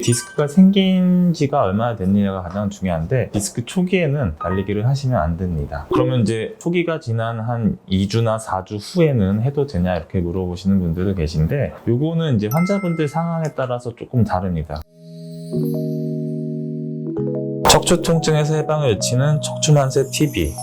디스크가 생긴 지가 얼마나 됐느냐가 가장 중요한데, 디스크 초기에는 달리기를 하시면 안 됩니다. 그러면 이제 초기가 지난 한 2주나 4주 후에는 해도 되냐 이렇게 물어보시는 분들도 계신데, 요거는 이제 환자분들 상황에 따라서 조금 다릅니다. 척추 통증에서 해방을 외치는 척추만세 TV.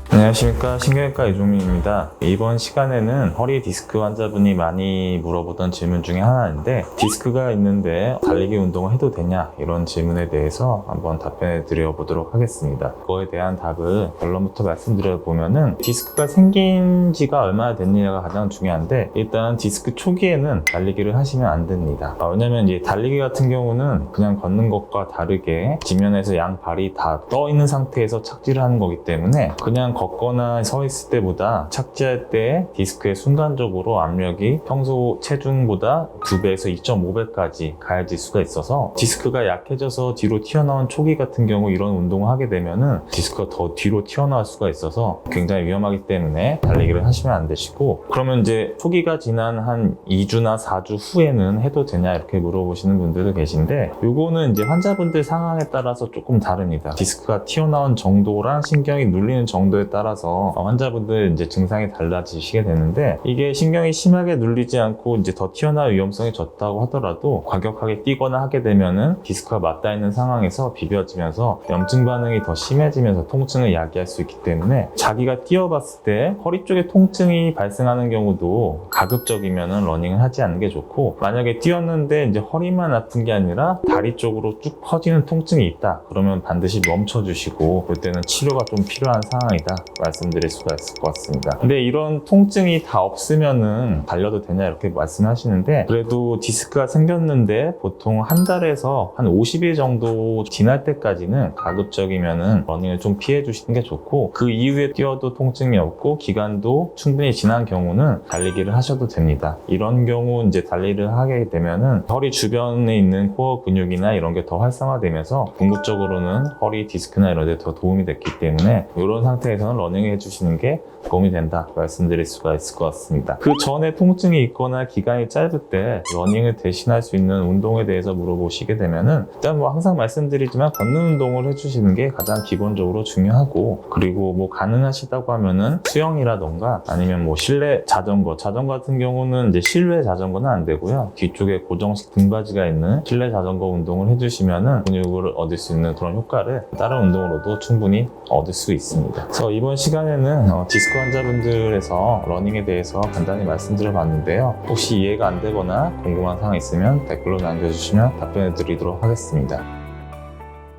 안녕하십니까, 신경외과 이종민입니다. 이번 시간에는 허리 디스크 환자분이 많이 물어보던 질문 중에 하나인데, 디스크가 있는데 달리기 운동을 해도 되냐 이런 질문에 대해서 한번 답변해 드려 보도록 하겠습니다. 그거에 대한 답을 결론부터 말씀드려 보면은, 디스크가 생긴 지가 얼마나 됐느냐가 가장 중요한데, 일단 디스크 초기에는 달리기를 하시면 안 됩니다. 왜냐면 이제 달리기 같은 경우는 그냥 걷는 것과 다르게 지면에서 양 발이 다 떠 있는 상태에서 착지를 하는 거기 때문에, 그냥 걷거나 서 있을 때보다 착지할 때 디스크에 순간적으로 압력이 평소 체중보다 2배에서 2.5배까지 가해질 수가 있어서, 디스크가 약해져서 뒤로 튀어나온 초기 같은 경우 이런 운동을 하게 되면은 디스크가 더 뒤로 튀어나올 수가 있어서 굉장히 위험하기 때문에 달리기를 하시면 안 되시고, 그러면 이제 초기가 지난 한 2주나 4주 후에는 해도 되냐 이렇게 물어보시는 분들도 계신데, 요거는 이제 환자분들 상황에 따라서 조금 다릅니다. 디스크가 튀어나온 정도랑 신경이 눌리는 정도에 따라서 환자분들 이제 증상이 달라지시게 되는데, 이게 신경이 심하게 눌리지 않고 이제 더 튀어나올 위험성이 적다고 하더라도 과격하게 뛰거나 하게 되면은 디스크가 맞닿아 있는 상황에서 비벼지면서 염증 반응이 더 심해지면서 통증을 야기할 수 있기 때문에, 자기가 뛰어봤을 때 허리 쪽에 통증이 발생하는 경우도 가급적이면은 러닝을 하지 않는 게 좋고, 만약에 뛰었는데 이제 허리만 아픈 게 아니라 다리 쪽으로 쭉 퍼지는 통증이 있다 그러면 반드시 멈춰주시고, 그럴 때는 치료가 좀 필요한 상황이다 말씀드릴 수가 있을 것 같습니다. 근데 이런 통증이 다 없으면은 달려도 되냐 이렇게 말씀하시는데, 그래도 디스크가 생겼는데 보통 한 달에서 한 50일 정도 지날 때까지는 가급적이면은 러닝을 좀 피해 주시는 게 좋고, 그 이후에 뛰어도 통증이 없고 기간도 충분히 지난 경우는 달리기를 하셔도 됩니다. 이런 경우 이제 달리기를 하게 되면은 허리 주변에 있는 코어 근육이나 이런 게 더 활성화되면서 궁극적으로는 허리 디스크나 이런 데 더 도움이 됐기 때문에, 이런 상태에서는 러닝을 해주시는 게 도움이 된다 말씀드릴 수가 있을 것 같습니다. 그 전에 통증이 있거나 기간이 짧을 때 러닝을 대신할 수 있는 운동에 대해서 물어보시게 되면은, 일단 뭐 항상 말씀드리지만 걷는 운동을 해주시는 게 가장 기본적으로 중요하고, 그리고 뭐 가능하시다고 하면은 수영이라던가 아니면 뭐 실내 자전거 같은 경우는 이제 실외 자전거는 안 되고요, 뒤쪽에 고정식 등받이가 있는 실내 자전거 운동을 해주시면은 근육을 얻을 수 있는 그런 효과를 다른 운동으로도 충분히 얻을 수 있습니다. 그래서 이번 시간에는 디스크 환자분들에서 러닝에 대해서 간단히 말씀드려 봤는데요, 혹시 이해가 안 되거나 궁금한 사항 있으면 댓글로 남겨주시면 답변해 드리도록 하겠습니다.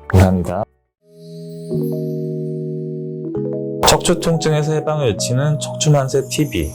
감사합니다. 척추 통증에서 해방을 외치는 척추만세 TV.